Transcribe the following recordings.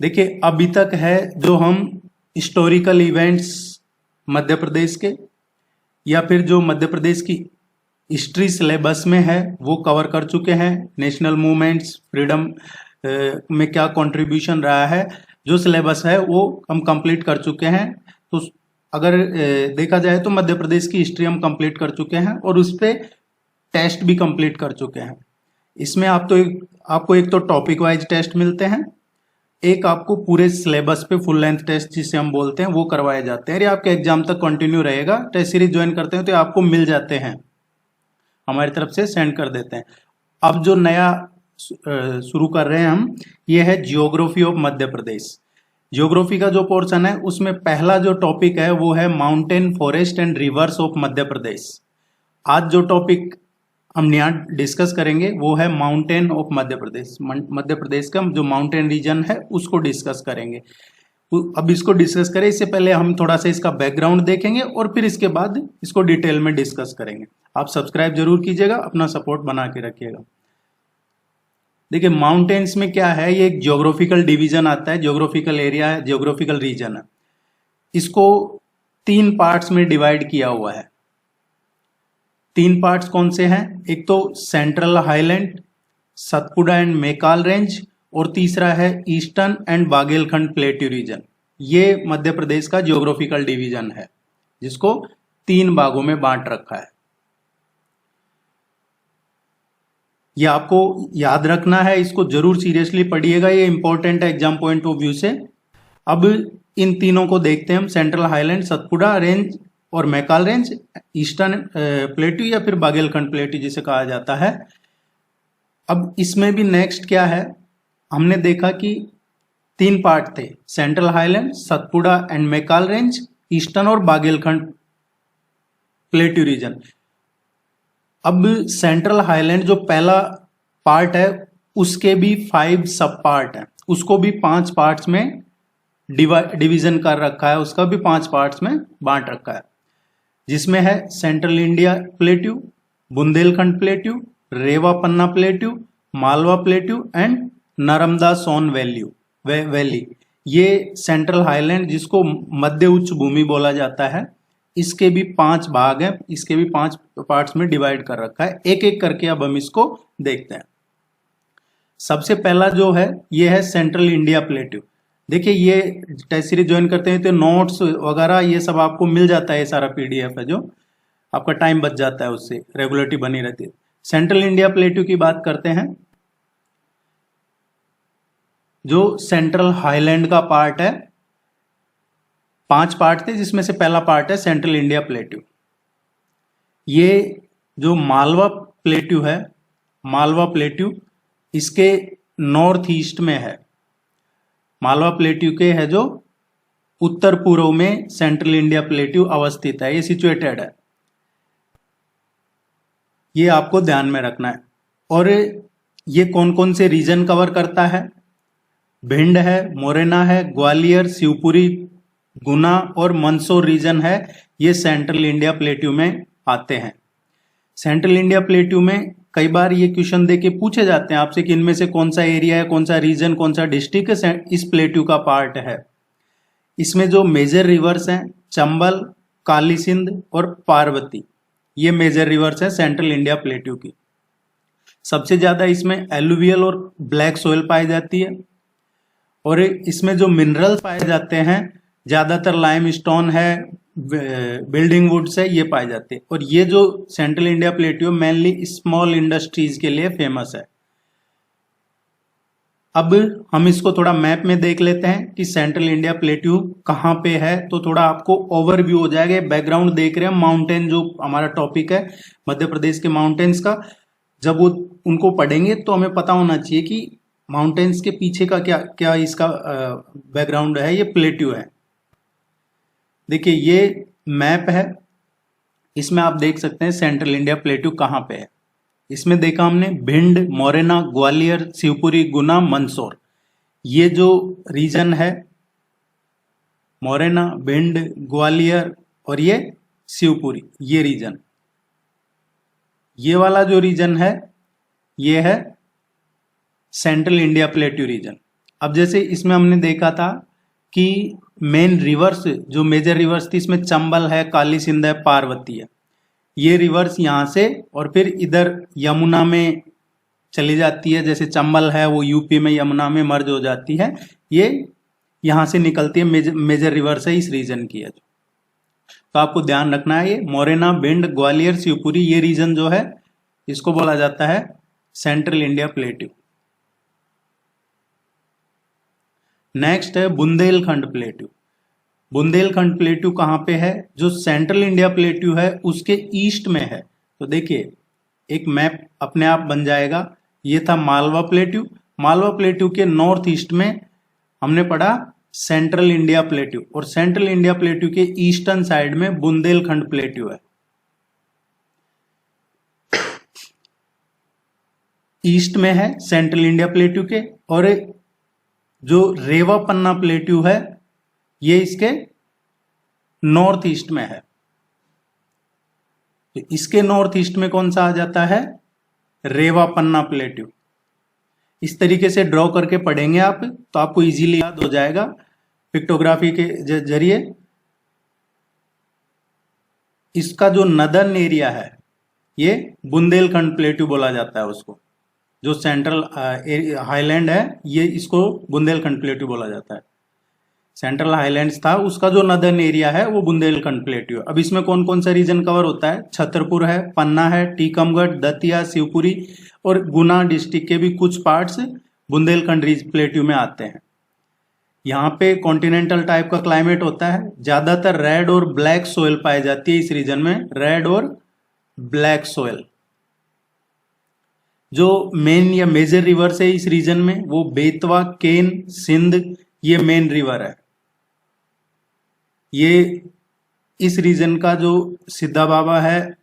देखिए अभी तक है जो हम हिस्टोरिकल इवेंट्स मध्य प्रदेश के या फिर जो मध्य प्रदेश की हिस्ट्री सिलेबस में है वो कवर कर चुके हैं। नेशनल मूवमेंट्स, फ्रीडम में क्या कंट्रीब्यूशन रहा है, जो सिलेबस है वो हम कंप्लीट कर चुके हैं। तो अगर देखा जाए तो मध्य प्रदेश की हिस्ट्री हम कंप्लीट कर चुके हैं और उस पर टेस्ट भी कंप्लीट कर चुके हैं। इसमें आपको एक तो टॉपिक वाइज टेस्ट मिलते हैं, एक आपको पूरे सिलेबस पे फुल लेंथ टेस्ट जिसे हम बोलते हैं वो करवाए जाते हैं। ये आपके एग्जाम तक कंटिन्यू रहेगा। टेस्ट सीरीज ज्वाइन करते हैं तो आपको मिल जाते हैं, हमारी तरफ से सेंड कर देते हैं। अब जो नया शुरू कर रहे हैं हम, ये है geography of Madhya Pradesh. Geography का जो पोर्शन है उसमें पहला जो टॉपिक है वो है mountain, forest and rivers of Madhya Pradesh. आज जो टॉपिक हम यहाँ डिस्कस करेंगे वो है माउंटेन ऑफ मध्य प्रदेश। मध्य प्रदेश का जो माउंटेन रीजन है उसको डिस्कस करेंगे। अब इसको डिस्कस करें इससे पहले हम थोड़ा सा इसका बैकग्राउंड देखेंगे और फिर इसके बाद इसको डिटेल में डिस्कस करेंगे। आप सब्सक्राइब जरूर कीजिएगा, अपना सपोर्ट बना के रखिएगा। देखिए माउंटेन्स में क्या है, ये एक जियोग्राफिकल डिवीजन आता है, जियोग्राफिकल एरिया है, जियोग्राफिकल रीजन है। इसको 3 पार्ट्स में डिवाइड किया हुआ है। 3 पार्ट्स कौन से हैं? एक तो central highland, Satpura and Maikal range, और तीसरा है eastern and Baghelkhand plateau region. ये मध्य प्रदेश का जियोग्राफिकल डिवीजन है जिसको 3 भागों में बांट रखा है। ये आपको याद रखना है, इसको जरूर सीरियसली पढ़िएगा, ये इंपॉर्टेंट है एग्जाम पॉइंट ऑफ व्यू से। अब इन तीनों को देखते हैं हम, सेंट्रल हाईलैंड, सतपुड़ा रेंज और मैकाल रेंज, ईस्टर्न प्लेट्यू या फिर बागेलखंड प्लेट्यू जिसे कहा जाता है। अब इसमें भी नेक्स्ट क्या है, हमने देखा कि 3 पार्ट थे, central highland, Satpura and Maikal range, eastern और बागेलखंड प्लेट्यू रीजन। अब सेंट्रल हाईलैंड जो पहला पार्ट है उसके भी 5 सब पार्ट है, उसको भी 5 पार्ट्स में डिवीजन कर रखा है, उसका भी 5 पार्ट्स में बांट रखा है, जिसमें है central India plateau, Bundelkhand plateau, Rewa Panna plateau, Malwa plateau and Narmada Son valley. ये सेंट्रल हाईलैंड जिसको मध्य उच्च भूमि बोला जाता है, इसके भी 5 भाग हैं, इसके भी 5 पार्ट्स में डिवाइड कर रखा है। एक एक करके अब हम इसको देखते हैं। सबसे पहला जो है ये है सेंट्रल इंडिया प्लेट्यू। देखिए ये टेस्ट सीरीज ज्वाइन करते हैं तो नोट्स वगैरह ये सब आपको मिल जाता है, ये सारा PDF है, जो आपका टाइम बच जाता है, उससे रेगुलरिटी बनी रहती है। सेंट्रल इंडिया प्लेट्यू की बात करते हैं, जो सेंट्रल हाईलैंड का पार्ट है। 5 पार्ट थे जिसमें से पहला पार्ट है सेंट्रल इंडिया प्लेट्यू। ये जो मालवा प्लेट्यू है, मालवा प्लेट्यू इसके नॉर्थ ईस्ट में है। मालवा प्लेट्यू के है जो उत्तर पूर्व में सेंट्रल इंडिया प्लेट्यू अवस्थित है, ये सिचुएटेड है, ये आपको ध्यान में रखना है। और ये कौन कौन से रीजन कवर करता है? भिंड है, मोरेना है, ग्वालियर, शिवपुरी, गुना और मंदसौर रीजन है, ये सेंट्रल इंडिया प्लेट्यू में आते हैं। सेंट्रल इंडिया प्लेट्यू में कई बार ये क्वेश्चन देके पूछे जाते हैं आपसे कि इनमें से कौन सा एरिया है, कौन सा रीजन, कौन सा डिस्ट्रिक्ट इस प्लेट्यू का पार्ट है। इसमें जो मेजर रिवर्स हैं, चंबल, काली सिंध और पार्वती, ये मेजर रिवर्स है सेंट्रल इंडिया प्लेट्यू की। सबसे ज्यादा इसमें एलुवियल और ब्लैक सोयल पाई जाती है, और इसमें जो मिनरल पाए जाते हैं ज्यादातर लाइमस्टोन है, बिल्डिंग वुड्स है, ये पाए जाते हैं। और ये जो central India plateau mainly small industries के लिए फेमस है। अब हम इसको थोड़ा मैप में देख लेते हैं कि सेंट्रल इंडिया प्लेट्यू कहाँ पे है, तो थोड़ा आपको ओवरव्यू हो जाएगा। बैकग्राउंड देख रहे हैं, माउंटेन जो हमारा टॉपिक है मध्य प्रदेश के माउंटेन्स का, जब वो उनको पढ़ेंगे तो हमें पता होना चाहिए कि माउंटेन्स के पीछे का क्या क्या इसका बैकग्राउंड है। ये प्लेट्यू है। देखिए ये मैप है, इसमें आप देख सकते हैं सेंट्रल इंडिया प्लेट्यू कहाँ पे है। इसमें देखा हमने भिंड, मोरेना, ग्वालियर, शिवपुरी, गुना, मंदसौर, ये जो रीजन है मोरेना, भिंड, ग्वालियर और ये शिवपुरी, ये रीजन, ये वाला जो रीजन है ये है सेंट्रल इंडिया प्लेट्यू रीजन। अब जैसे इसमें हमने देखा था कि मेन रिवर्स जो मेजर रिवर्स थी इसमें चंबल है, काली सिंध है, पार्वती है। ये रिवर्स यहाँ से और फिर इधर यमुना में चली जाती है। जैसे चंबल है वो यूपी में यमुना में मर्ज हो जाती है। ये यहाँ से निकलती है, मेजर रिवर्स है इस रीजन की है। तो आपको ध्यान रखना है, ये मोरेना, भिंड, ग्वालियर, शिवपुरी, ये रीजन जो है इसको बोला जाता है सेंट्रल इंडिया प्लेट्यू। नेक्स्ट है बुंदेलखंड प्लेट्यू। बुंदेलखंड प्लेट्यू कहाँ पे है? जो सेंट्रल इंडिया प्लेट्यू है उसके ईस्ट में है। तो देखिए एक मैप अपने आप बन जाएगा। ये था मालवा प्लेट्यू। मालवा प्लेट्यू के नॉर्थ ईस्ट में हमने पढ़ा सेंट्रल इंडिया प्लेट्यू, और सेंट्रल इंडिया प्लेट्यू के ईस्टर्न साइड में बुंदेलखंड प्लेट्यू है। ईस्ट में है सेंट्रल इंडिया प्लेट्यू के, और जो रेवा पन्ना प्लेट्यू है ये इसके नॉर्थ ईस्ट में है। तो इसके नॉर्थ ईस्ट में कौन सा आ जाता है? रेवा पन्ना प्लेट्यू। इस तरीके से ड्रॉ करके पढ़ेंगे आप तो आपको इजीली याद हो जाएगा पिक्टोग्राफी के जरिए। इसका जो नदर्न एरिया है ये बुंदेलखंड प्लेट्यू बोला जाता है उसको। जो सेंट्रल हाईलैंड है ये इसको बुंदेलखंड प्लेट्यू बोला जाता है। सेंट्रल हाईलैंड्स था उसका जो नदर्न एरिया है वो बुंदेलखंड प्लेट्यू है। अब इसमें कौन कौन सा रीजन कवर होता है? छतरपुर है, पन्ना है, टीकमगढ़, दतिया, शिवपुरी और गुना डिस्ट्रिक्ट के भी कुछ पार्ट्स बुंदेलखंड प्लेट्यू में आते हैं। यहाँ पे कॉन्टिनेंटल टाइप का क्लाइमेट होता है। ज्यादातर रेड और ब्लैक सोयल पाई जाती है इस रीजन में, रेड और ब्लैक सोयल। जो मेन या मेजर रिवर्स है इस रीजन में वो बेतवा, केन, सिंध, ये मेन रिवर है। ये इस रीजन का जो सिद्धा बाबा है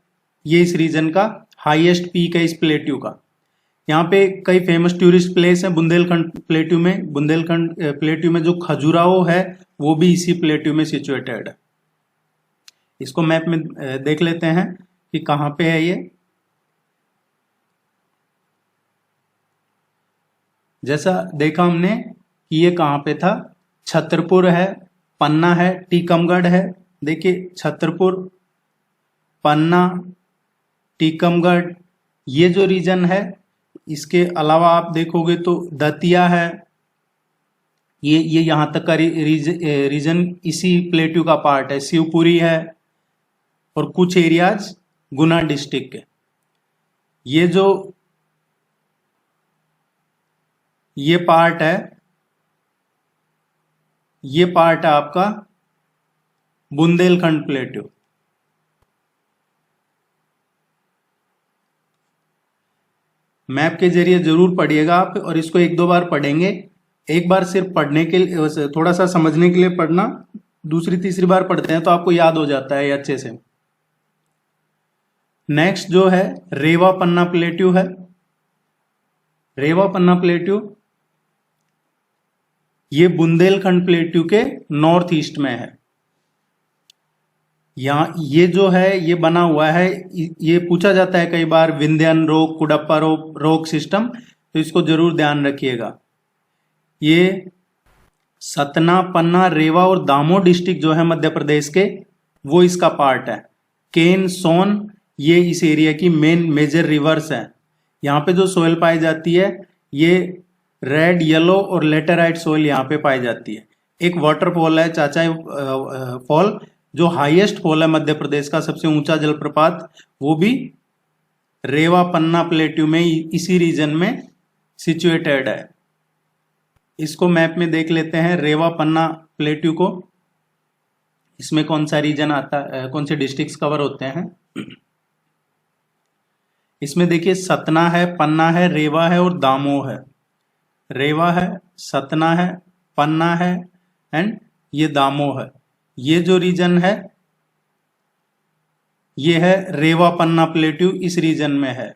ये इस रीजन का हाईएस्ट पीक है इस प्लेट्यू का। यहाँ पे कई फेमस टूरिस्ट प्लेस है बुंदेलखंड प्लेट्यू में। बुंदेलखंड प्लेट्यू में जो खजुराहो है वो भी इसी प्लेट्यू में सिचुएटेड है। इसको मैप में देख लेते हैं कि कहाँ पे है ये। जैसा देखा हमने कि ये कहाँ पे था, छतरपुर है, पन्ना है, टीकमगढ़ है। देखिए छतरपुर, पन्ना, टीकमगढ़ ये जो रीजन है। इसके अलावा आप देखोगे तो दतिया है, ये यहाँ तक का रीजन इसी प्लेट्यू का पार्ट है। शिवपुरी है और कुछ एरियाज गुना डिस्ट्रिक्ट के। ये पार्ट है, ये पार्ट है आपका बुंदेलखंड प्लेट्यू। मैप के जरिए जरूर पढ़िएगा आप, और इसको एक दो बार पढ़ेंगे। एक बार सिर्फ पढ़ने के लिए, थोड़ा सा समझने के लिए पढ़ना, दूसरी तीसरी बार पढ़ते हैं तो आपको याद हो जाता है अच्छे से। नेक्स्ट जो है रेवा पन्ना प्लेट्यू है। रेवा पन्ना प्लेट्यू ये बुंदेलखंड प्लेट्यू के नॉर्थ ईस्ट में है। यहाँ ये जो है ये बना हुआ है, ये पूछा जाता है कई बार, विंध्यन रोक, कुडप्पा रोक सिस्टम, तो इसको जरूर ध्यान रखिएगा। ये सतना, पन्ना, रेवा और दामोह डिस्ट्रिक्ट जो है मध्य प्रदेश के वो इसका पार्ट है। केन, सोन ये इस एरिया की मेन मेजर रिवर्स है। यहाँ पे जो सोयल पाई जाती है ये रेड, येलो और लेटेराइट सोयल यहाँ पे पाई जाती है। एक वाटरफॉल है चाचाई फॉल, जो हाईएस्ट फॉल है मध्य प्रदेश का, सबसे ऊंचा जलप्रपात, वो भी रेवा पन्ना प्लेट्यू में इसी रीजन में सिचुएटेड है। इसको मैप में देख लेते हैं रेवा पन्ना प्लेट्यू को। इसमें कौन सा रीजन आता है, कौन से डिस्ट्रिक्ट्स कवर होते हैं। इसमें देखिए सतना है, पन्ना है, रेवा है और दामोह है। रेवा है, सतना है, पन्ना है एंड ये दामोह है। ये जो रीजन है ये है रेवा पन्ना प्लेट्यू, इस रीजन में है।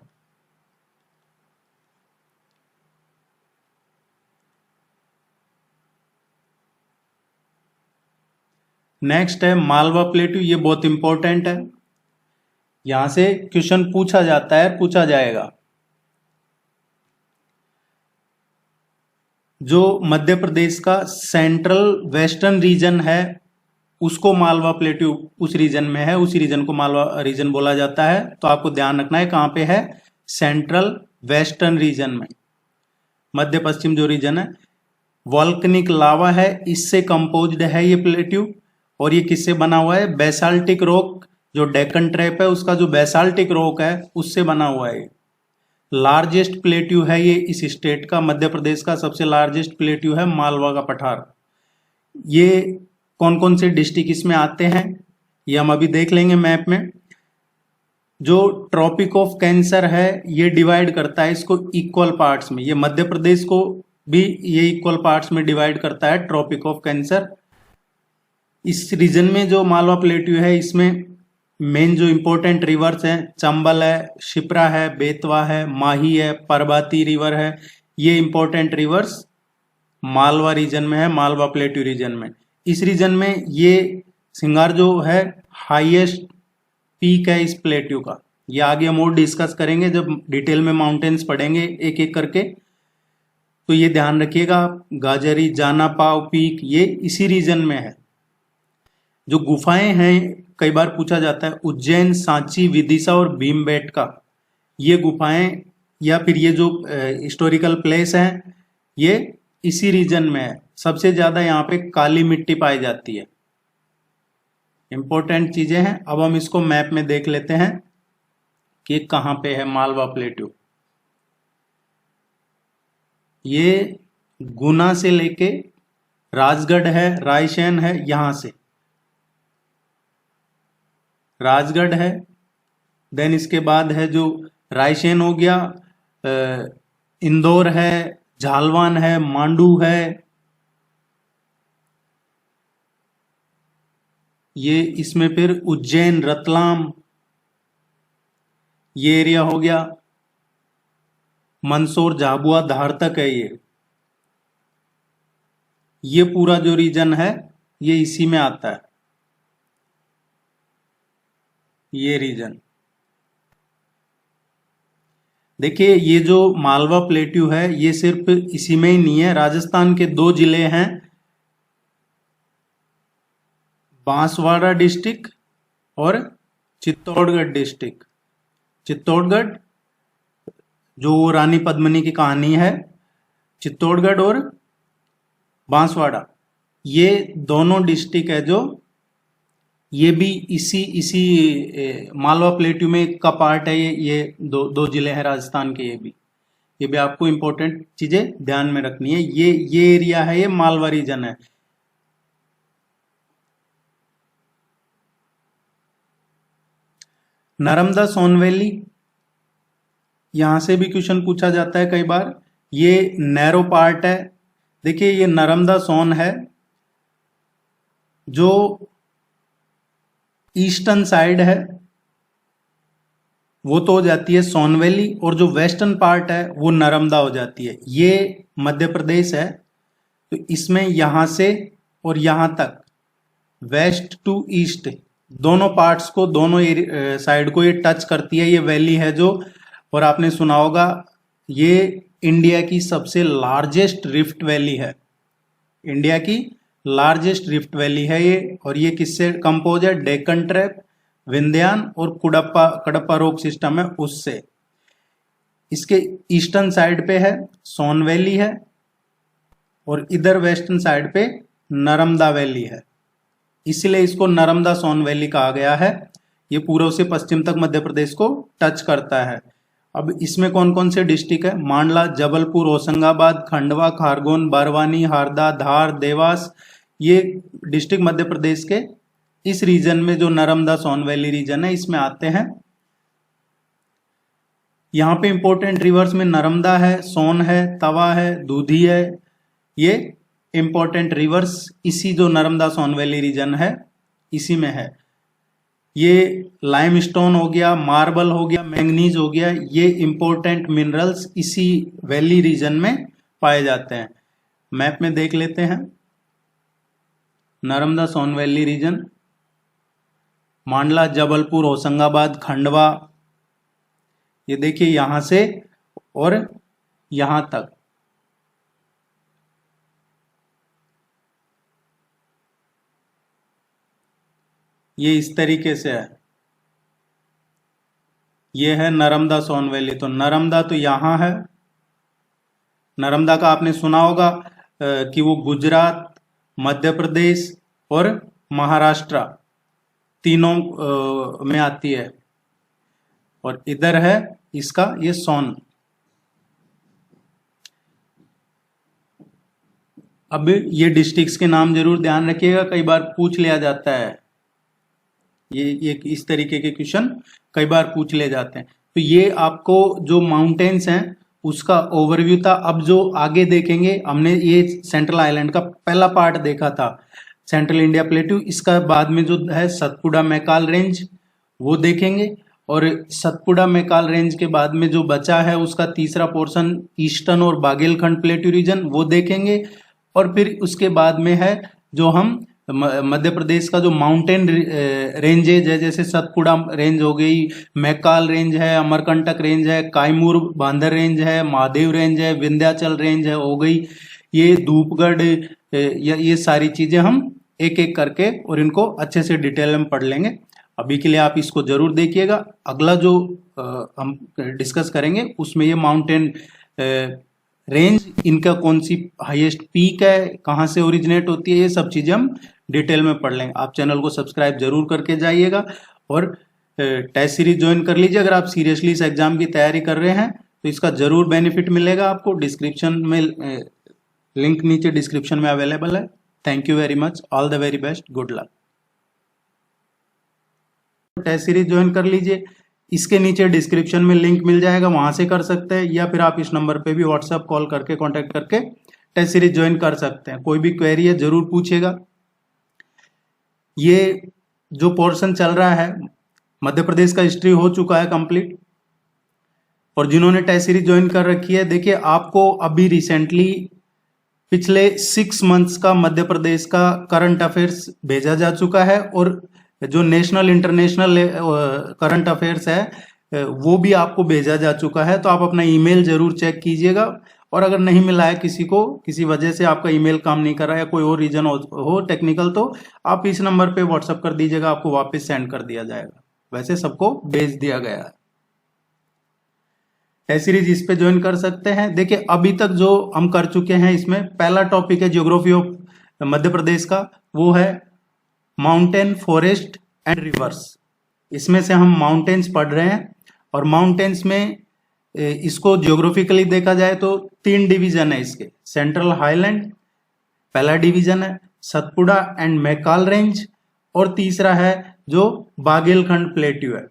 नेक्स्ट है मालवा प्लेट्यू, ये बहुत इंपॉर्टेंट है, यहां से क्वेश्चन पूछा जाता है, पूछा जाएगा। जो मध्य प्रदेश का सेंट्रल वेस्टर्न रीजन है उसको मालवा प्लेट्यू उस रीजन में है, उसी रीजन को मालवा रीजन बोला जाता है। तो आपको ध्यान रखना है कहाँ पे है, सेंट्रल वेस्टर्न रीजन में। मध्य पश्चिम जो रीजन है वॉल्केनिक लावा है, इससे कंपोज्ड है ये प्लेट्यू। और ये किससे बना हुआ है, बेसाल्टिक रॉक, जो डेक्कन ट्रैप है उसका जो बेसाल्टिक रॉक है उससे बना हुआ है। लार्जेस्ट प्लेट्यू है ये इस स्टेट का, मध्य प्रदेश का सबसे लार्जेस्ट प्लेट्यू है मालवा का पठार। ये कौन कौन से डिस्ट्रिक्ट इसमें आते हैं ये हम अभी देख लेंगे मैप में। जो ट्रॉपिक ऑफ कैंसर है ये डिवाइड करता है इसको इक्वल पार्ट्स में, ये मध्य प्रदेश को भी ये इक्वल पार्ट्स में डिवाइड करता है ट्रॉपिक ऑफ कैंसर। इस रीजन में जो मालवा प्लेट्यू है इसमें मेन जो इंपॉर्टेंट रिवर्स हैं चंबल है, शिप्रा है, बेतवा है, माही है, परबाती रिवर है। ये इंपॉर्टेंट रिवर्स मालवा रीजन में है, मालवा प्लेट्यू रीजन में। इस रीजन में ये सिंगार जो है हाईएस्ट पीक है इस प्लेट्यू का। ये आगे हम और डिस्कस करेंगे जब डिटेल में माउंटेन्स पढ़ेंगे एक एक करके। तो ये ध्यान रखिएगा, गाजरी, जाना पाव पीक ये इसी रीजन में है। जो गुफाएं हैं कई बार पूछा जाता है उज्जैन, सांची, विदिशा और भीमबेटका, ये गुफाएं या फिर ये जो हिस्टोरिकल प्लेस हैं ये इसी रीजन में है। सबसे ज्यादा यहाँ पे काली मिट्टी पाई जाती है। इंपॉर्टेंट चीजें हैं। अब हम इसको मैप में देख लेते हैं कि कहाँ पे है मालवा प्लेट्यू। ये गुना से लेके राजगढ़ है, रायसेन है, यहां से राजगढ़ है, देन इसके बाद है जो रायसेन हो गया, इंदौर है, झालवान है, मांडू है, ये इसमें फिर उज्जैन, रतलाम ये एरिया हो गया, मंदसौर, झाबुआ, धार तक है ये पूरा जो रीजन है ये इसी में आता है, ये रीजन। देखिए ये जो मालवा प्लेट्यू है ये सिर्फ इसी में ही नहीं है, राजस्थान के 2 जिले हैं, बांसवाड़ा डिस्ट्रिक्ट और चित्तौड़गढ़ डिस्ट्रिक्ट। चित्तौड़गढ़ जो रानी पद्मिनी की कहानी है, चित्तौड़गढ़ और बांसवाड़ा ये दोनों डिस्ट्रिक्ट है जो ये भी इसी मालवा प्लेट्यू में का पार्ट है। ये दो जिले हैं राजस्थान के। ये भी आपको इंपॉर्टेंट चीजें ध्यान में रखनी है। ये एरिया है, ये मालवा रीजन है। नर्मदा सोन वैली, यहां से भी क्वेश्चन पूछा जाता है कई बार। ये नैरो पार्ट है। देखिए ये नर्मदा सोन है, जो ईस्टर्न साइड है वो तो हो जाती है सोन वैली, और जो वेस्टर्न पार्ट है वो नर्मदा हो जाती है। ये मध्य प्रदेश है, तो इसमें यहां से और यहां तक वेस्ट टू ईस्ट दोनों पार्ट्स को, दोनों साइड को ये टच करती है, ये वैली है जो। और आपने सुना होगा ये इंडिया की सबसे लार्जेस्ट रिफ्ट वैली है, इंडिया की लार्जेस्ट रिफ्ट वैली है ये। और ये किससे कंपोज है, डेक्कन ट्रैप, विंध्यान और कडप्पा रॉक सिस्टम है उससे। इसके ईस्टर्न साइड पे है सोन वैली है, और इधर वेस्टर्न साइड पे नर्मदा वैली है, इसलिए इसको नर्मदा सोन वैली कहा गया है। ये पूर्व से पश्चिम तक मध्य प्रदेश को टच करता है। अब इसमें कौन कौन से डिस्ट्रिक्ट है, मांडला, जबलपुर, होशंगाबाद, खंडवा, खारगोन, बारवानी, हारदा, धार, देवास, ये डिस्ट्रिक्ट मध्य प्रदेश के इस रीजन में जो नर्मदा सोन वैली रीजन है इसमें आते हैं। यहाँ पे इंपॉर्टेंट रिवर्स में नर्मदा है, सोन है, तवा है, दूधी है, ये इंपॉर्टेंट रिवर्स इसी जो नर्मदा सोन वैली रीजन है इसी में है। ये लाइमस्टोन हो गया, मार्बल हो गया, मैंगनीज हो गया, ये इंपॉर्टेंट मिनरल्स इसी वैली रीजन में पाए जाते हैं। मैप में देख लेते हैं नर्मदा सोन वैली रीजन, मांडला, जबलपुर, होशंगाबाद, खंडवा, ये देखिए यहां से और यहां तक ये इस तरीके से है, ये है नर्मदा सोन वैली। तो नर्मदा तो यहाँ है, नर्मदा का आपने सुना होगा कि वो गुजरात, मध्य प्रदेश और महाराष्ट्र तीनों में आती है। और इधर है इसका ये सोन। अब ये डिस्ट्रिक्ट्स के नाम जरूर ध्यान रखिएगा, कई बार पूछ लिया जाता है, ये इस तरीके के क्वेश्चन कई बार पूछ ले जाते हैं। तो ये आपको जो माउंटेन्स हैं उसका ओवरव्यू था। अब जो आगे देखेंगे, हमने ये सेंट्रल आइलैंड का पहला पार्ट देखा था, सेंट्रल इंडिया प्लेट्यू। इसका बाद में जो है सतपुड़ा मैकाल रेंज वो देखेंगे, और सतपुड़ा मैकाल रेंज के बाद में जो बचा है उसका तीसरा पोर्शन ईस्टर्न और बागेलखंड प्लेट्यू रीजन वो देखेंगे। और फिर उसके बाद में है जो हम मध्य प्रदेश का जो माउंटेन रेंजेज है, जैसे सतपुड़ा रेंज हो गई, मैकाल रेंज है, अमरकंटक रेंज है, कायमूर बांदर रेंज है, महादेव रेंज है, विंध्याचल रेंज है हो गई, ये धूपगढ़, ये सारी चीजें हम एक एक करके और इनको अच्छे से डिटेल में पढ़ लेंगे। अभी के लिए आप इसको जरूर देखिएगा। अगला जो हम डिस्कस करेंगे उसमें ये माउंटेन रेंज, इनका कौन सी हाईएस्ट पीक है, कहाँ से ओरिजिनेट होती है, ये सब चीजें हम डिटेल में पढ़ लेंगे। आप चैनल को सब्सक्राइब जरूर करके जाइएगा और टेस्ट सीरीज ज्वाइन कर लीजिए। अगर आप सीरियसली इस एग्जाम की तैयारी कर रहे हैं तो इसका जरूर बेनिफिट मिलेगा आपको। डिस्क्रिप्शन में लिंक नीचे डिस्क्रिप्शन में अवेलेबल है। Thank you very much, all the very best, good luck. Test series join कर लीजिए, इसके नीचे डिस्क्रिप्शन में लिंक मिल जाएगा, वहां से कर सकते हैं, या फिर आप इस नंबर पे भी व्हाट्सएप कॉल करके कांटेक्ट करके टेस्ट सीरीज ज्वाइन कर सकते हैं। कोई भी क्वेरी है जरूर पूछिएगा। ये जो पोर्शन चल रहा है, मध्य प्रदेश का हिस्ट्री हो चुका है कंप्लीट, और जिन्होंने टेस्ट सीरीज ज्वाइन कर रखी है, देखिए आपको अभी रिसेंटली पिछले 6 मंथ्स का मध्य प्रदेश का करंट अफेयर्स भेजा जा चुका है, और जो नेशनल इंटरनेशनल करंट अफेयर्स है वो भी आपको भेजा जा चुका है। तो आप अपना ईमेल जरूर चेक कीजिएगा, और अगर नहीं मिला है किसी को, किसी वजह से आपका ईमेल काम नहीं कर रहा है, कोई और रीजन हो टेक्निकल, तो आप इस नंबर पे व्हाट्सएप कर दीजिएगा, आपको वापस सेंड कर दिया जाएगा। वैसे सबको भेज दिया गया है। टेस्ट सीरीज इस पे ज्वाइन कर सकते हैं। देखिए अभी तक जो हम कर चुके हैं, इसमें पहला टॉपिक है ज्योग्राफी ऑफ मध्य प्रदेश का, वो है माउंटेन, फॉरेस्ट एंड रिवर्स। इसमें से हम माउंटेन्स पढ़ रहे हैं, और माउंटेन्स में इसको ज्योग्राफिकली देखा जाए तो 3 डिवीजन है इसके। सेंट्रल हाईलैंड पहला डिवीजन है, सतपुड़ा एंड मैकाल रेंज, और तीसरा है जो बागेलखंड प्लेट्यू है।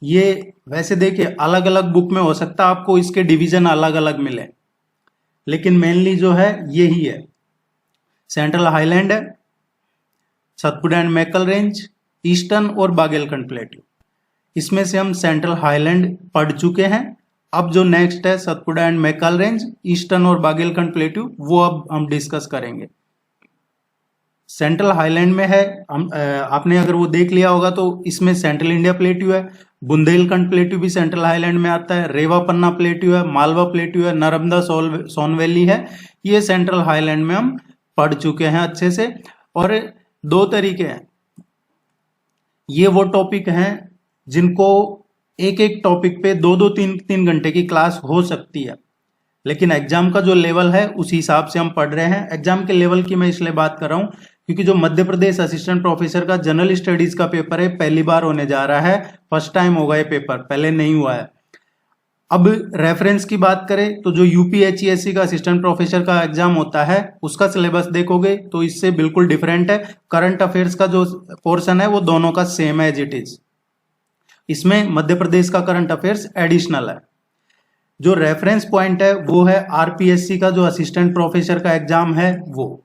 ये वैसे देखिए अलग अलग बुक में हो सकता है आपको इसके डिवीजन अलग अलग मिले, लेकिन मेनली जो है यही है, सेंट्रल हाईलैंड है, Satpura and Maikal range, eastern और बागेलखंड प्लेट्यू। इसमें से हम सेंट्रल हाईलैंड पढ़ चुके हैं। अब जो नेक्स्ट है Satpura and Maikal range, eastern और बागेलखंड प्लेट्यू, वो अब हम डिस्कस करेंगे। सेंट्रल हाईलैंड में है, हम आपने अगर वो देख लिया होगा तो इसमें सेंट्रल इंडिया प्लेट्यू है, बुंदेलखंड प्लेट्यू भी सेंट्रल हाईलैंड में आता है, रेवा पन्ना प्लेट्यू है, मालवा प्लेट्यू है, नर्मदा सोन वैली है। ये सेंट्रल हाईलैंड में हम पढ़ चुके हैं अच्छे से। और 2 तरीके हैं, ये वो टॉपिक हैं जिनको एक एक टॉपिक पे 2-2 3-3 घंटे की क्लास हो सकती है, लेकिन एग्जाम का जो लेवल है उस हिसाब से हम पढ़ रहे हैं। एग्जाम के लेवल की मैं इसलिए बात कर रहा हूं क्योंकि जो मध्य प्रदेश असिस्टेंट प्रोफेसर का जनरल स्टडीज का पेपर है, पहली बार होने जा रहा है, फर्स्ट टाइम होगा ये पेपर, पहले नहीं हुआ है। अब रेफरेंस की बात करें तो जो यूपीएचईएससी का असिस्टेंट प्रोफेसर का एग्जाम होता है उसका सिलेबस देखोगे तो इससे बिल्कुल डिफरेंट है। करंट अफेयर्स का जो पोर्शन है वो दोनों का सेम है एज इट इज। इसमें मध्य प्रदेश का करंट अफेयर्स एडिशनल है। जो रेफरेंस पॉइंट है वो है आरपीएससी का जो असिस्टेंट प्रोफेसर का एग्जाम है वो,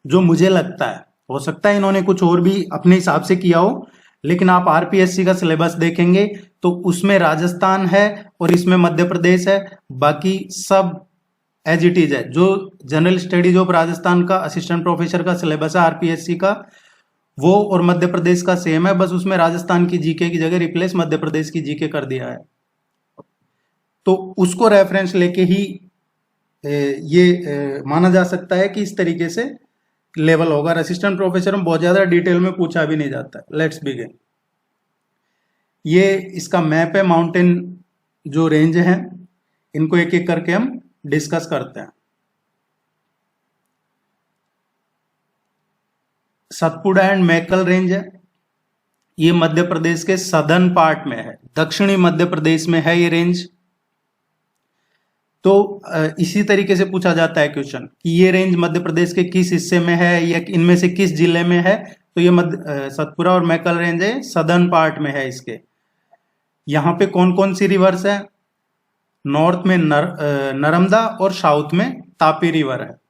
जो मुझे लगता है, हो सकता है इन्होंने कुछ और भी अपने हिसाब से किया हो, लेकिन आप आरपीएससी का सिलेबस देखेंगे तो उसमें राजस्थान है और इसमें मध्य प्रदेश है, बाकी सब एज इट इज है। जो जनरल स्टडीज ऑफ राजस्थान का असिस्टेंट प्रोफेसर का सिलेबस है आरपीएससी का, वो और मध्य प्रदेश का सेम है, बस उसमें राजस्थान की जीके की जगह रिप्लेस मध्य प्रदेश की जीके कर दिया है। तो उसको रेफरेंस लेके ही ये माना जा सकता है कि इस तरीके से लेवल होगा। असिस्टेंट प्रोफेसर में बहुत ज्यादा डिटेल में पूछा भी नहीं जाता। Let's begin. ये इसका मैप है, माउंटेन जो रेंज है, इनको एक एक करके हम डिस्कस करते हैं। सतपुड़ा एंड मैकल रेंज है, ये मध्य प्रदेश के सदर्न पार्ट में है, दक्षिणी मध्य प्रदेश में है ये रेंज। तो इसी तरीके से पूछा जाता है क्वेश्चन कि ये रेंज मध्य प्रदेश के किस हिस्से में है या इनमें से किस जिले में है। तो ये सतपुड़ा और मैकल रेंज है, सदर्न पार्ट में है इसके। यहाँ पे कौन कौन सी रिवर्स है? नॉर्थ में नर्मदा और साउथ में तापी रिवर है।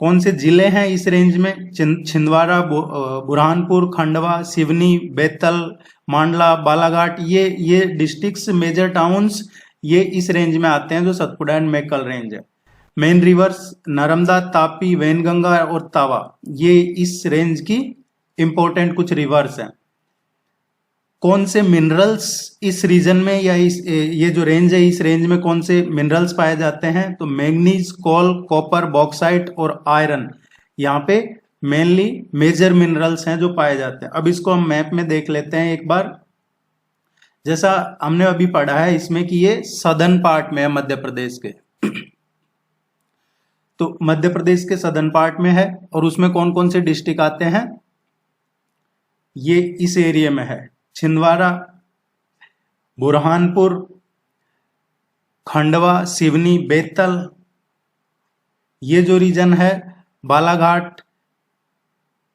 कौन से जिले हैं इस रेंज में? छिंदवाड़ा, बुरहानपुर, खंडवा, सिवनी, बैतल, मांडला, बालाघाट, ये डिस्ट्रिक्ट्स, मेजर टाउन्स, ये इस रेंज में आते हैं जो सतपुड़ा एंड मैकल रेंज है। मेन रिवर्स नर्मदा, तापी, वैनगंगा और तावा, ये इस रेंज की इंपॉर्टेंट कुछ रिवर्स हैं। कौन से मिनरल्स इस रीजन में या ये जो रेंज है, इस रेंज में कौन से मिनरल्स पाए जाते हैं? तो मैग्नीज, कोल, कॉपर, बॉक्साइट और आयरन, यहाँ पे मेनली मेजर मिनरल्स हैं जो पाए जाते हैं। अब इसको हम मैप में देख लेते हैं एक बार। जैसा हमने अभी पढ़ा है इसमें कि ये सदर्न पार्ट में है मध्य प्रदेश के। तो मध्य प्रदेश के सदर्न पार्ट में है और उसमें कौन कौन से डिस्ट्रिक्ट आते हैं? ये इस एरिया में है, छिंदवाड़ा, बुरहानपुर, खंडवा, सिवनी, बैतल, ये जो रीजन है, बालाघाट,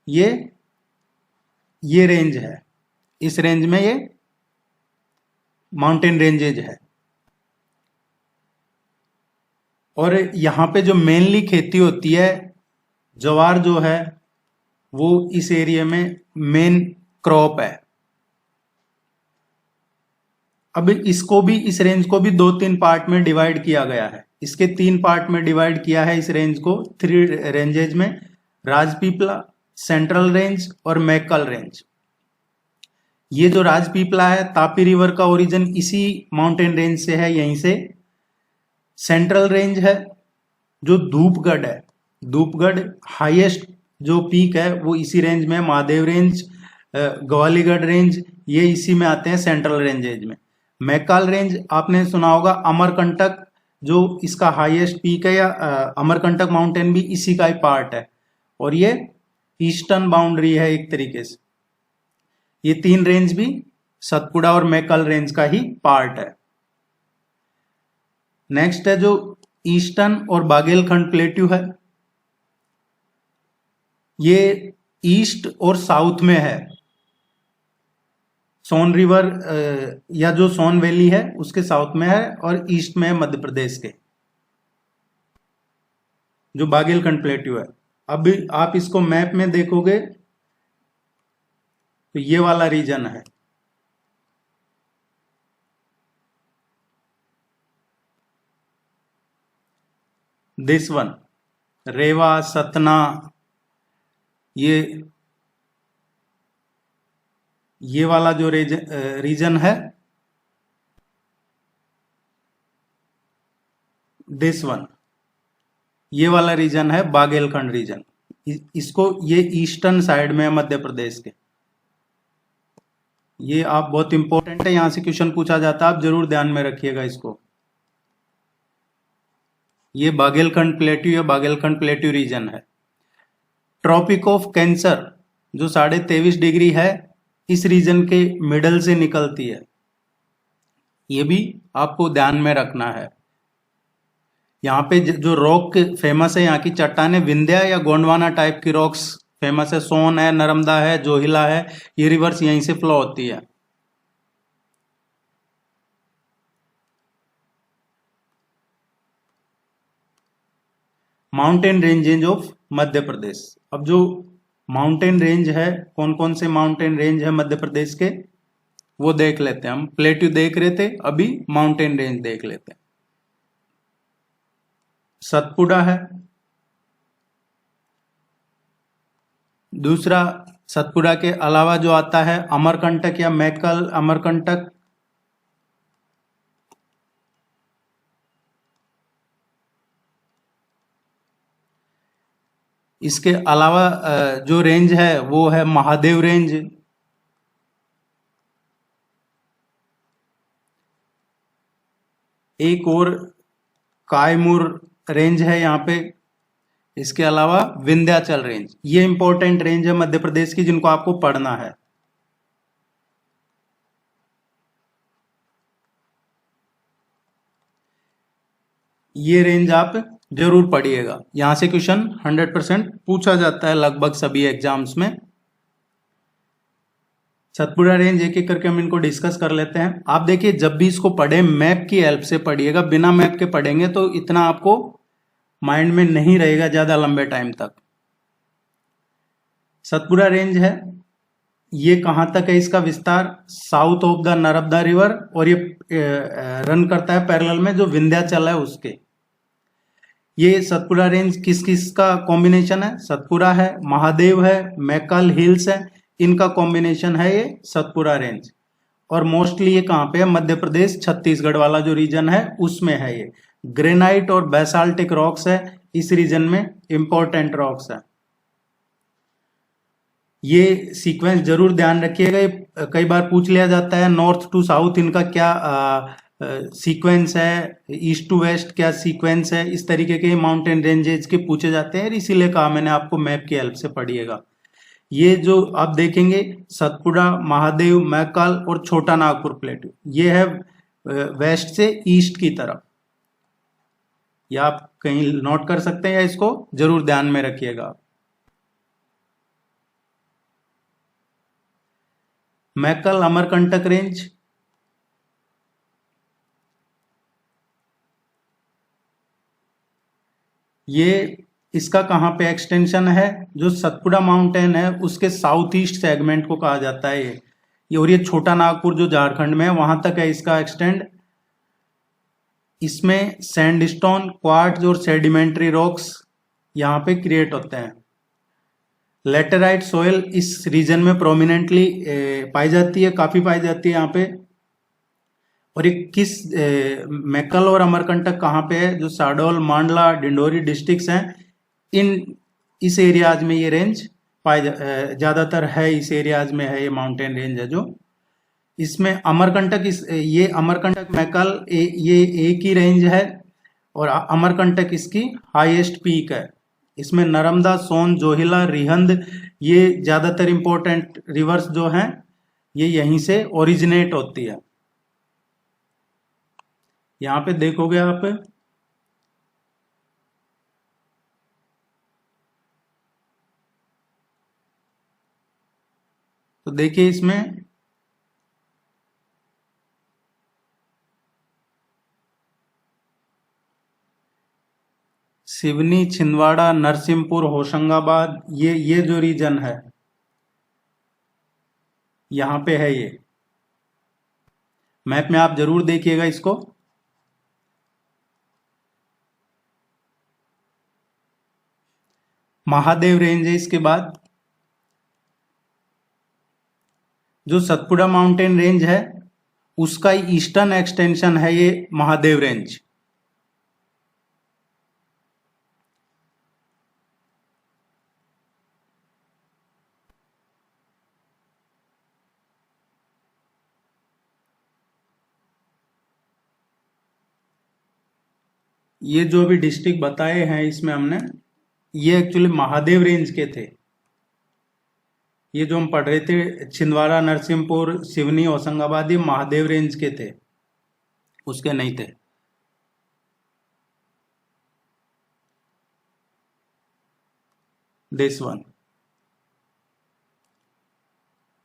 ये रेंज है। इस रेंज में ये माउंटेन रेंजेज है। और यहाँ पे जो मेनली खेती होती है, ज्वार जो है वो इस एरिया में मेन क्रॉप है। अब इसको भी, इस रेंज को भी 2-3 पार्ट में डिवाइड किया गया है। इसके 3 पार्ट में डिवाइड किया है इस रेंज को, 3 रेंजेज में, राजपीपला, सेंट्रल रेंज और मैकल रेंज। ये जो राजपीपला है, तापी रिवर का ओरिजिन इसी माउंटेन रेंज से है, यहीं से। सेंट्रल रेंज है जो धूपगढ़ है, धूपगढ़ हाईएस्ट जो पीक है वो इसी रेंज में। महादेव रेंज, ग्वालीगढ़ रेंज, ये इसी में आते हैं सेंट्रल रेंजेज में। मैकाल रेंज आपने सुना होगा, अमरकंटक जो इसका हाईएस्ट पीक है, या अमरकंटक माउंटेन भी इसी का ही पार्ट है, और ये ईस्टर्न बाउंड्री है एक तरीके से। ये 3 रेंज भी सतपुड़ा और मैकल रेंज का ही पार्ट है। नेक्स्ट है जो ईस्टर्न और बागेलखंड प्लेट्यू है, ये ईस्ट और साउथ में है। सोन रिवर या जो सोन वैली है उसके साउथ में है और ईस्ट में है मध्य प्रदेश के, जो बागेलखंड प्लेट्यू है। अब आप इसको मैप में देखोगे तो ये वाला रीजन है, दिस वन, रेवा, सतना, ये वाला जो रीजन है, दिस वन, ये वाला रीजन है बागेलखंड रीजन। इसको, ये ईस्टर्न साइड में है मध्य प्रदेश के। ये आप बहुत इंपॉर्टेंट है, यहां से क्वेश्चन पूछा जाता है, आप जरूर ध्यान में रखिएगा इसको। ये बागेलखंड प्लेट्यू या बागेलखंड प्लेट्यू रीजन है। ट्रॉपिक ऑफ कैंसर जो 23.5 डिग्री है, इस रीजन के मिडल से निकलती है, ये भी आपको ध्यान में रखना है। यहाँ पे जो रॉक फेमस है, यहाँ की चट्टाने विंध्या या गोंडवाना टाइप की रॉक्स फेमस है। सोन है, नर्मदा है, जोहिला है, ये रिवर्स यहीं से फ्लो होती है। माउंटेन रेंजेज ऑफ मध्य प्रदेश। अब जो माउंटेन रेंज है, कौन कौन से माउंटेन रेंज है मध्य प्रदेश के, वो देख लेते हैं। हम प्लेट्यू देख रहे थे, अभी माउंटेन रेंज देख लेते हैं। सतपुड़ा है, दूसरा सतपुड़ा के अलावा जो आता है अमरकंटक या मैकल, अमरकंटक, इसके अलावा जो रेंज है वो है महादेव रेंज। एक और कायमूर रेंज है यहाँ पे। इसके अलावा विंध्याचल रेंज, ये इंपॉर्टेंट रेंज है मध्य प्रदेश की जिनको आपको पढ़ना है। ये रेंज आप जरूर पढ़िएगा, यहां से क्वेश्चन 100% पूछा जाता है लगभग सभी एग्जाम्स में। सतपुड़ा रेंज एक एक करके हम इनको डिस्कस कर लेते हैं। आप देखिए जब भी इसको पढ़े मैप की हेल्प से पढ़िएगा, बिना मैप के पढ़ेंगे तो इतना आपको माइंड में नहीं रहेगा ज्यादा लंबे टाइम तक। सतपुड़ा रेंज है, ये कहां तक है इसका विस्तार? South of the Narmada river, और ये रन करता है पैरेलल में जो विंध्याचल है उसके। ये सतपुड़ा रेंज किस किस का कॉम्बिनेशन है? सतपुड़ा है, महादेव है, मैकल हिल्स है, इनका कॉम्बिनेशन है ये सतपुड़ा रेंज। और मोस्टली ये कहां पे है? मध्य प्रदेश छत्तीसगढ़ वाला जो रीजन है उसमें है ये। ग्रेनाइट और बेसाल्टिक रॉक्स है इस रीजन में, इंपॉर्टेंट रॉक्स है। ये सीक्वेंस जरूर ध्यान रखिएगा, कई बार पूछ लिया जाता है नॉर्थ टू साउथ इनका क्या सीक्वेंस है, ईस्ट टू वेस्ट क्या सीक्वेंस है, इस तरीके के माउंटेन रेंजेस के पूछे जाते हैं, इसीलिए कहा मैंने आपको मैप की हेल्प से पढ़िएगा। ये जो आप देखेंगे सतपुड़ा, महादेव, मैकाल और छोटा नागपुर प्लेटू, ये है वेस्ट से ईस्ट की तरफ। या आप कहीं नोट कर सकते हैं या इसको जरूर ध्यान में रखिएगा। मैकल अमरकंटक रेंज, ये इसका कहां पे एक्सटेंशन है? जो सतपुड़ा माउंटेन है उसके साउथ ईस्ट सेगमेंट को कहा जाता है ये। और ये छोटा नागपुर जो झारखंड में है वहां तक है इसका एक्सटेंड। इसमें सैंडस्टोन, क्वार्ट्ज और सेडिमेंट्री रॉक्स यहाँ पे क्रिएट होते हैं। लेटेराइट सोयल इस रीजन में प्रोमिनेंटली पाई जाती है, काफी पाई जाती है यहाँ पे। और ये किस मैकल और अमरकंटक कहाँ पे है? जो साडोल, मांडला, डिंडोरी डिस्ट्रिक्ट्स हैं, इस एरियाज में ये रेंज पाई ज्यादातर है, इस एरियाज में है ये माउंटेन रेंज है जो। इसमें अमरकंटक ये अमरकंटक मैकल ये एक ही रेंज है और अमरकंटक इसकी हाईएस्ट पीक है। इसमें नर्मदा, सोन, जोहिला, रिहंद, ये ज्यादातर इंपॉर्टेंट रिवर्स जो हैं ये यहीं से ओरिजिनेट होती है। यहां पे देखोगे आप तो देखिए इसमें सिवनी, छिंदवाड़ा, नरसिंहपुर, होशंगाबाद, ये जो रीजन है यहां पे है। ये मैप में आप जरूर देखिएगा इसको। महादेव रेंज है इसके बाद। जो सतपुड़ा माउंटेन रेंज है उसका ईस्टर्न एक्सटेंशन है ये महादेव रेंज। ये जो अभी डिस्ट्रिक्ट बताए हैं इसमें हमने, ये एक्चुअली महादेव रेंज के थे। ये जो हम पढ़ रहे थे छिंदवाड़ा, नरसिंहपुर, सिवनी, होशंगाबाद, ये महादेव रेंज के थे, उसके नहीं थे। दिस वन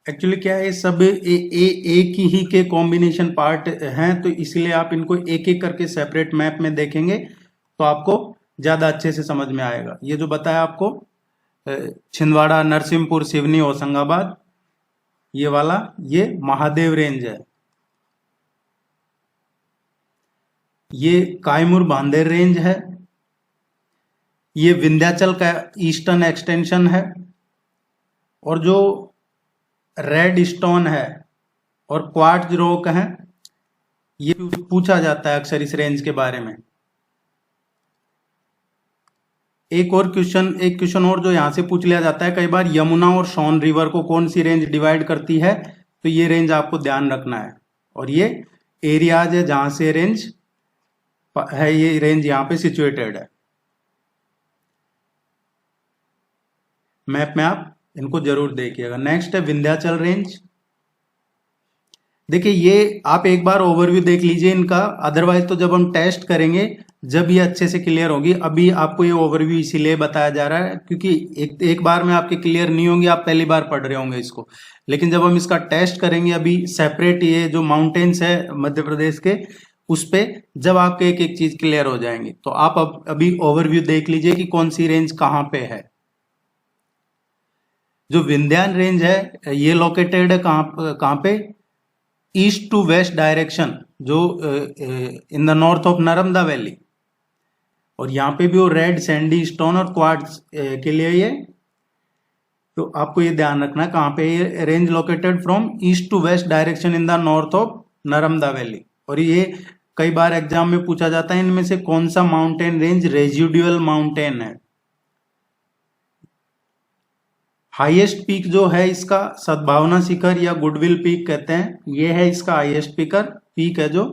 एक्चुअली क्या है, सब एक ही के कॉम्बिनेशन पार्ट हैं, तो इसलिए आप इनको एक एक करके सेपरेट मैप में देखेंगे तो आपको ज्यादा अच्छे से समझ में आएगा। ये जो बताया आपको छिंदवाड़ा, नरसिंहपुर, सिवनी, होशंगाबाद, ये वाला ये महादेव रेंज है। ये कायमूर भांदेर रेंज है। ये विंध्याचल का ईस्टर्न एक्सटेंशन है। और जो रेड स्टोन है और क्वार्ट्ज रॉक है, ये पूछा जाता है अक्सर इस रेंज के बारे में। एक क्वेश्चन और जो यहाँ से पूछ लिया जाता है कई बार, यमुना और सोन रिवर को कौन सी रेंज डिवाइड करती है? तो ये रेंज आपको ध्यान रखना है, और ये एरियाज है जहां से रेंज है, ये रेंज यहाँ पे सिचुएटेड है। मैप में आप इनको जरूर देखिएगा। नेक्स्ट है विंध्याचल रेंज। देखिए ये आप एक बार ओवरव्यू देख लीजिए इनका, अदरवाइज तो जब हम टेस्ट करेंगे जब ये अच्छे से क्लियर होगी। अभी आपको ये ओवरव्यू इसीलिए बताया जा रहा है क्योंकि एक बार में आपके क्लियर नहीं होंगे, आप पहली बार पढ़ रहे होंगे इसको, लेकिन जब हम इसका टेस्ट करेंगे अभी सेपरेट, ये जो माउंटेन्स है मध्य प्रदेश के, उस पे जब आपके एक एक चीज क्लियर हो जाएंगे, तो आप अभी ओवरव्यू देख लीजिए कि कौन सी रेंज कहाँ पे है। जो विंध्यान रेंज है ये लोकेटेड है कहाँ पे? ईस्ट टू वेस्ट डायरेक्शन, जो इन the north of Narmada valley, और यहाँ पे भी वो रेड सैंडी स्टोन और क्वार्ट्ज के लिए ये, तो आपको ये ध्यान रखना कहाँ पे ये range located from east to west direction in the north of Narmada valley. और ये कई बार एग्जाम में पूछा जाता है इनमें से कौन सा माउंटेन रेंज रेजिडुअल माउंटेन है। हाईएस्ट पीक जो है इसका सद्भावना शिखर या गुडविल पीक कहते हैं, ये है इसका हाईएस्ट पीक है जो,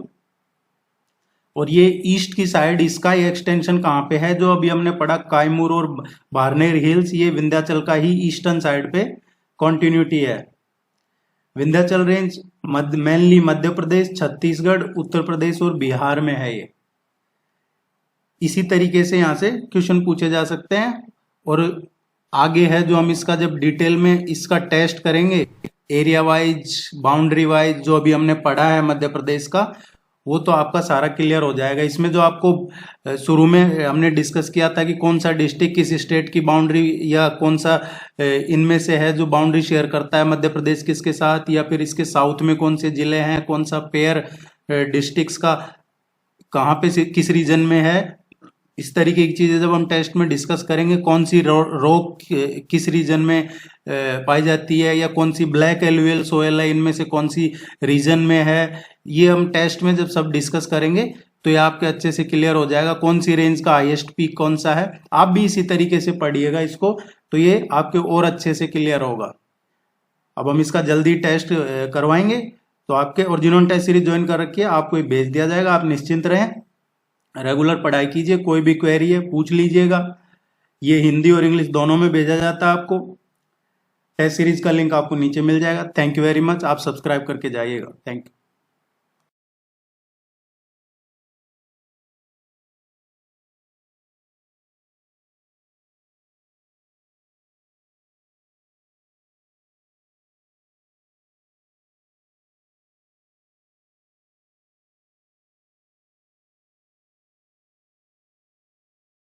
और ये ईस्ट की साइड इसका एक्सटेंशन कहाँ पे है? जो अभी हमने पढ़ा कायमूर और बारनेर हिल्स, ये विंध्याचल का ही ईस्टर्न साइड पे कॉन्टिन्यूटी है। विंध्याचल रेंज मेनली मध्य प्रदेश, छत्तीसगढ़, उत्तर प्रदेश और बिहार में है ये। इसी तरीके से यहाँ से क्वेश्चन पूछे जा सकते हैं। और आगे है जो हम इसका जब डिटेल में इसका टेस्ट करेंगे, एरिया वाइज, बाउंड्री वाइज, जो अभी हमने पढ़ा है मध्य प्रदेश का, वो तो आपका सारा क्लियर हो जाएगा। इसमें जो आपको शुरू में हमने डिस्कस किया था कि कौन सा डिस्ट्रिक्ट किस स्टेट की बाउंड्री या कौन सा इनमें से है जो बाउंड्री शेयर करता है मध्य प्रदेश किसके साथ, या फिर इसके साउथ में कौन से जिले हैं, कौन सा पेयर डिस्ट्रिक्ट्स का कहाँ पे किस रीजन में है, इस तरीके की चीजें जब हम टेस्ट में डिस्कस करेंगे, कौन सी रॉक किस रीजन में पाई जाती है, या कौन सी ब्लैक एलुवियल सोयल है, इनमें से कौन सी रीजन में है, ये हम टेस्ट में जब सब डिस्कस करेंगे तो ये आपके अच्छे से क्लियर हो जाएगा कौन सी रेंज का हाईएस्ट पीक कौन सा है। आप भी इसी तरीके से पढ़िएगा इसको, तो ये आपके और अच्छे से क्लियर होगा। अब हम इसका जल्दी टेस्ट करवाएंगे, तो आपके और जिन्होंने टेस्ट सीरीज ज्वाइन कर रखी है आपको ये भेज दिया जाएगा। आप निश्चिंत रहें, रेगुलर पढ़ाई कीजिए, कोई भी क्वेरी है पूछ लीजिएगा। ये हिंदी और इंग्लिश दोनों में भेजा जाता है आपको। टेस्ट सीरीज का लिंक आपको नीचे मिल जाएगा। Thank you very much. आप सब्सक्राइब करके जाइएगा। Thank you.